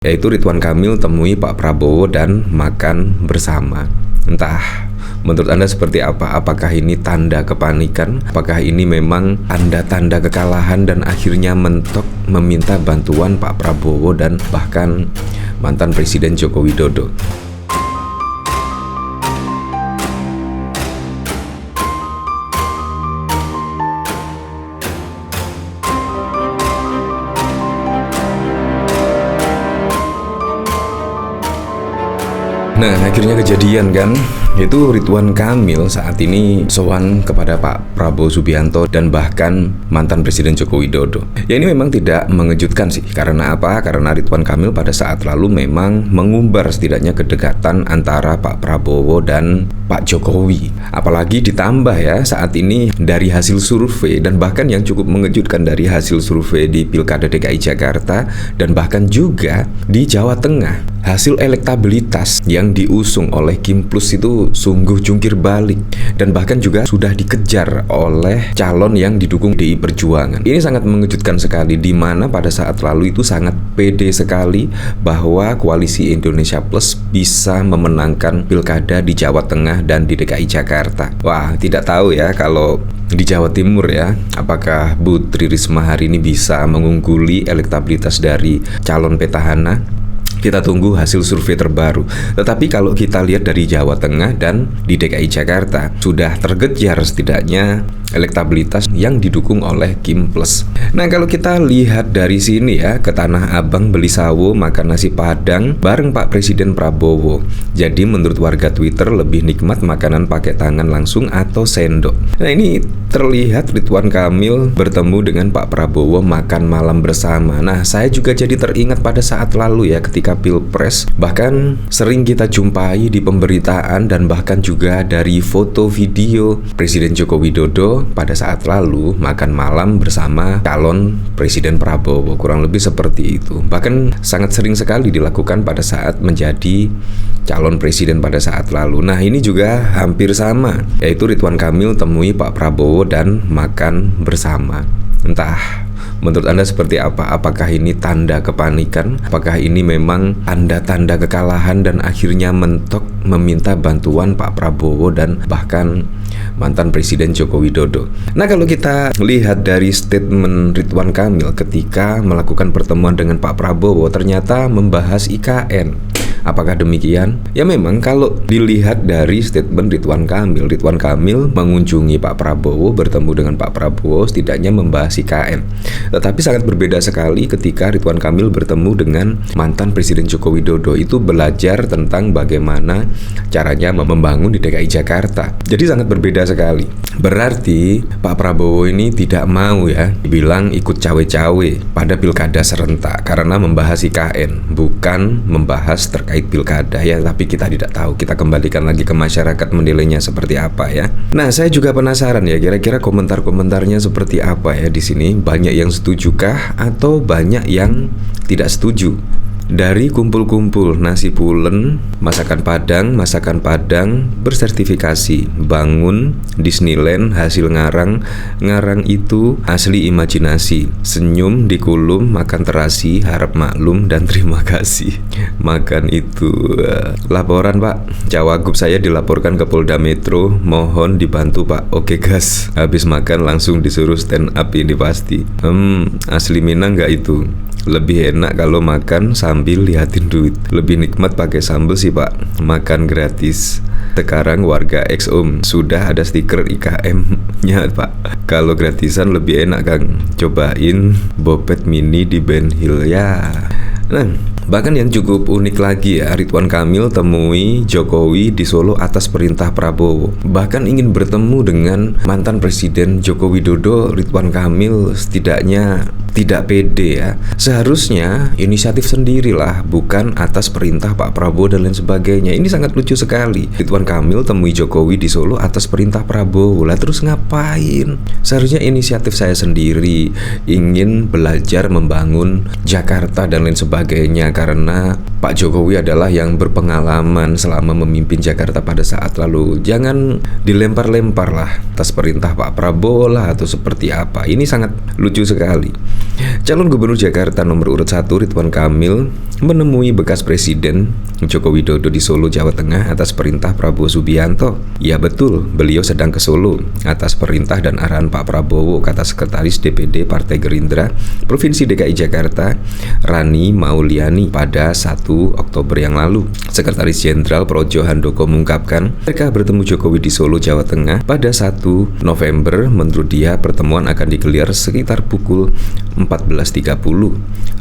yaitu Ridwan Kamil temui Pak Prabowo dan makan bersama. Entah menurut Anda seperti apa? Apakah ini tanda kepanikan? Apakah ini memang tanda-tanda kekalahan dan akhirnya mentok meminta bantuan Pak Prabowo dan bahkan mantan Presiden Joko Widodo? Nah, akhirnya kejadian kan, yaitu Ridwan Kamil saat ini sowan kepada Pak Prabowo Subianto dan bahkan mantan Presiden Joko Widodo. Ya, ini memang tidak mengejutkan sih. Karena apa? Karena Ridwan Kamil pada saat lalu memang mengumbar setidaknya kedekatan antara Pak Prabowo dan Pak Jokowi. Apalagi ditambah ya saat ini dari hasil survei dan bahkan yang cukup mengejutkan dari hasil survei di Pilkada DKI Jakarta dan bahkan juga di Jawa Tengah. Hasil elektabilitas yang diusung oleh Kim Plus itu sungguh jungkir balik dan bahkan juga sudah dikejar oleh calon yang didukung DI Perjuangan. Ini sangat mengejutkan sekali, di mana pada saat lalu itu sangat pede sekali bahwa koalisi Indonesia Plus bisa memenangkan pilkada di Jawa Tengah dan di DKI Jakarta. Wah, tidak tahu ya kalau di Jawa Timur ya, apakah Bu Tri Risma hari ini bisa mengungguli elektabilitas dari calon petahana? Kita tunggu hasil survei terbaru. Tetapi kalau kita lihat dari Jawa Tengah dan di DKI Jakarta, sudah terkejar setidaknya elektabilitas yang didukung oleh Kim Plus. Nah, kalau kita lihat dari sini ya, ke Tanah Abang beli sawo makan nasi padang bareng Pak Presiden Prabowo. Jadi menurut warga Twitter lebih nikmat makanan pakai tangan langsung atau sendok. Nah, ini terlihat Ridwan Kamil bertemu dengan Pak Prabowo makan malam bersama. Nah, saya juga jadi teringat pada saat lalu ya, ketika Pilpres, bahkan sering kita jumpai di pemberitaan dan bahkan juga dari foto video Presiden Joko Widodo pada saat lalu makan malam bersama calon Presiden Prabowo, kurang lebih seperti itu. Bahkan sangat sering sekali dilakukan pada saat menjadi calon presiden pada saat lalu. Nah, ini juga hampir sama, yaitu Ridwan Kamil temui Pak Prabowo dan makan bersama. Entah menurut Anda seperti apa? Apakah ini tanda kepanikan? Apakah ini memang tanda-tanda kekalahan dan akhirnya mentok meminta bantuan Pak Prabowo dan bahkan mantan Presiden Joko Widodo? Nah, kalau kita lihat dari statement Ridwan Kamil ketika melakukan pertemuan dengan Pak Prabowo, ternyata membahas IKN. Apakah demikian? Ya, memang kalau dilihat dari statement Ridwan Kamil mengunjungi Pak Prabowo, bertemu dengan Pak Prabowo, setidaknya membahas IKN. Tetapi sangat berbeda sekali ketika Ridwan Kamil bertemu dengan mantan Presiden Joko Widodo. Itu belajar tentang bagaimana caranya membangun di DKI Jakarta. Jadi sangat berbeda sekali. Berarti Pak Prabowo ini tidak mau ya dibilang ikut cawe-cawe pada pilkada serentak karena membahas IKN, bukan membahas terkait pilkada ya. Tapi kita tidak tahu, kita kembalikan lagi ke masyarakat menilainya seperti apa ya. Nah, saya juga penasaran ya, kira-kira komentar-komentarnya seperti apa ya di sini. Banyak yang setujukah atau banyak yang tidak setuju? Dari kumpul-kumpul nasi pulen, masakan Padang bersertifikasi, bangun Disneyland hasil ngarang itu asli imajinasi, senyum dikulum makan terasi, harap maklum dan terima kasih. Makan itu laporan Pak, cawagup saya dilaporkan ke Polda Metro, mohon dibantu Pak. Oke gas, habis makan langsung disuruh stand up ini pasti. Asli Minang nggak itu? Lebih enak kalau makan sambil liatin duit. Lebih nikmat pakai sambal sih Pak, makan gratis. Sekarang warga ex-om sudah ada stiker IKM-nya Pak. Kalau gratisan lebih enak Kang. Cobain Bopet Mini di Ben Hill ya. Nah, bahkan yang cukup unik lagi ya, Ridwan Kamil temui Jokowi di Solo atas perintah Prabowo. Bahkan ingin bertemu dengan mantan Presiden Joko Widodo. Ridwan Kamil setidaknya tidak pede ya. Seharusnya inisiatif sendirilah, bukan atas perintah Pak Prabowo dan lain sebagainya. Ini sangat lucu sekali. Ridwan Kamil temui Jokowi di Solo atas perintah Prabowo. Lah terus ngapain? Seharusnya inisiatif saya sendiri, ingin belajar membangun Jakarta dan lain sebagainya. Karena Pak Jokowi adalah yang berpengalaman selama memimpin Jakarta pada saat lalu. Jangan dilempar-lempar lah atas perintah Pak Prabowo lah atau seperti apa. Ini sangat lucu sekali. Calon Gubernur Jakarta nomor urut 1 Ridwan Kamil menemui bekas Presiden Joko Widodo di Solo, Jawa Tengah atas perintah Prabowo Subianto. Ya betul, beliau sedang ke Solo atas perintah dan arahan Pak Prabowo, kata Sekretaris DPD Partai Gerindra Provinsi DKI Jakarta Rani Mauliani pada 1 Oktober yang lalu. Sekretaris Jenderal Projo Handoko mengungkapkan mereka bertemu Jokowi di Solo, Jawa Tengah pada 1 November. Menurut dia pertemuan akan digelar sekitar pukul 14.30.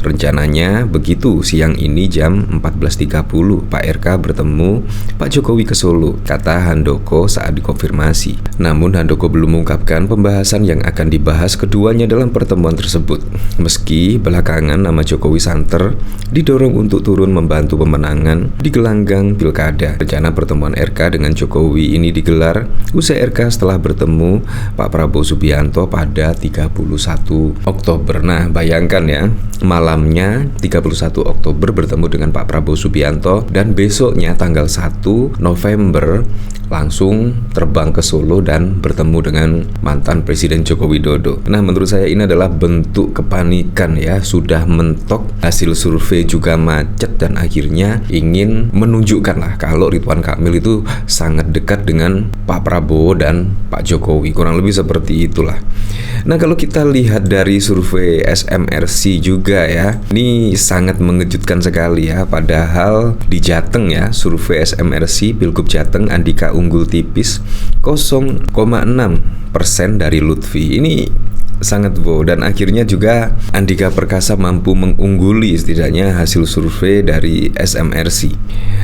Rencananya begitu, siang ini jam 14.30 Pak RK bertemu Pak Jokowi ke Solo, kata Handoko saat dikonfirmasi. Namun Handoko belum mengungkapkan pembahasan yang akan dibahas keduanya dalam pertemuan tersebut. Meski belakangan nama Jokowi santer didorong untuk turun membantu pemenangan di gelanggang pilkada. Rencana pertemuan RK dengan Jokowi ini digelar usai RK setelah bertemu Pak Prabowo Subianto pada 31 Oktober. Nah, bayangkan ya, malamnya 31 Oktober bertemu dengan Pak Prabowo Subianto dan besoknya tanggal 1 November langsung terbang ke Solo dan bertemu dengan mantan Presiden Joko Widodo. Nah, menurut saya ini adalah bentuk kepanikan ya, sudah mentok, hasil survei juga macet dan akhirnya ingin menunjukkan lah kalau Ridwan Kamil itu sangat dekat dengan Pak Prabowo dan Pak Jokowi, kurang lebih seperti itulah. Nah, kalau kita lihat dari survei SMRC juga ya, ini sangat mengejutkan sekali ya. Padahal di Jateng ya, survei SMRC Pilgub Jateng Andika unggul tipis 0,6% dari Lutfi. Ini sangat wow, dan akhirnya juga Andika Perkasa mampu mengungguli setidaknya hasil survei dari SMRC.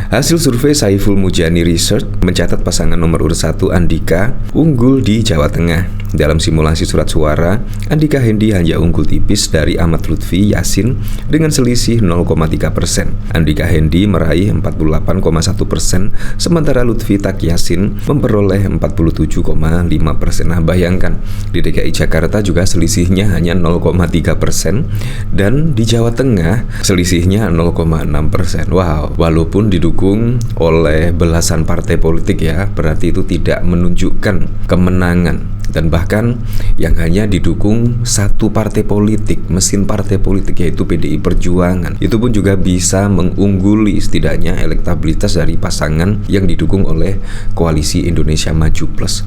Hasil survei Saiful Mujani Research mencatat pasangan nomor urut 1 Andika unggul di Jawa Tengah. Dalam simulasi surat suara, Andika Hendi hanya unggul tipis dari Ahmad Lutfi Yasin dengan selisih 0,3%. Andika Hendi meraih 48,1%, sementara Lutfi Tak Yasin memperoleh 47,5%. Nah, bayangkan di DKI Jakarta juga selisihnya hanya 0,3% dan di Jawa Tengah selisihnya 0,6%. Wow, walaupun didukung oleh belasan partai politik ya, berarti itu tidak menunjukkan kemenangan. Dan bahkan yang hanya didukung satu partai politik, mesin partai politik, yaitu PDI Perjuangan, itu pun juga bisa mengungguli setidaknya elektabilitas dari pasangan yang didukung oleh Koalisi Indonesia Maju Plus.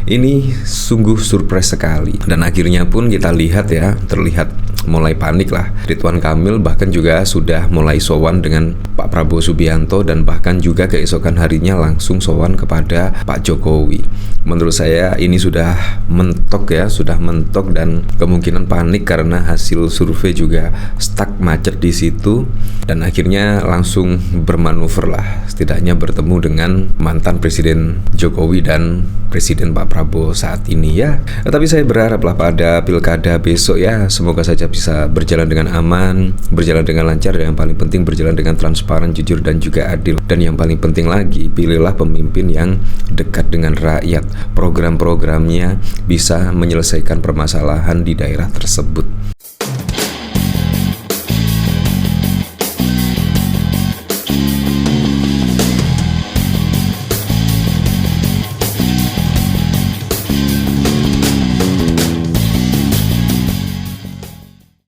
Ini sungguh surprise sekali. Dan akhirnya pun kita lihat ya, terlihat mulai panik lah. Ridwan Kamil bahkan juga sudah mulai sowan dengan Pak Prabowo Subianto dan bahkan juga keesokan harinya langsung sowan kepada Pak Jokowi. Menurut saya ini sudah mentok ya, sudah mentok dan kemungkinan panik karena hasil survei juga stuck macet di situ dan akhirnya langsung bermanuver lah, setidaknya bertemu dengan mantan Presiden Jokowi dan Presiden Pak Prabowo saat ini ya. Tapi saya berharap lah pada pilkada besok ya, semoga saja bisa berjalan dengan aman, berjalan dengan lancar, dan yang paling penting berjalan dengan transparan, jujur dan juga adil. Dan yang paling penting lagi, pilihlah pemimpin yang dekat dengan rakyat, program-programnya bisa menyelesaikan permasalahan di daerah tersebut.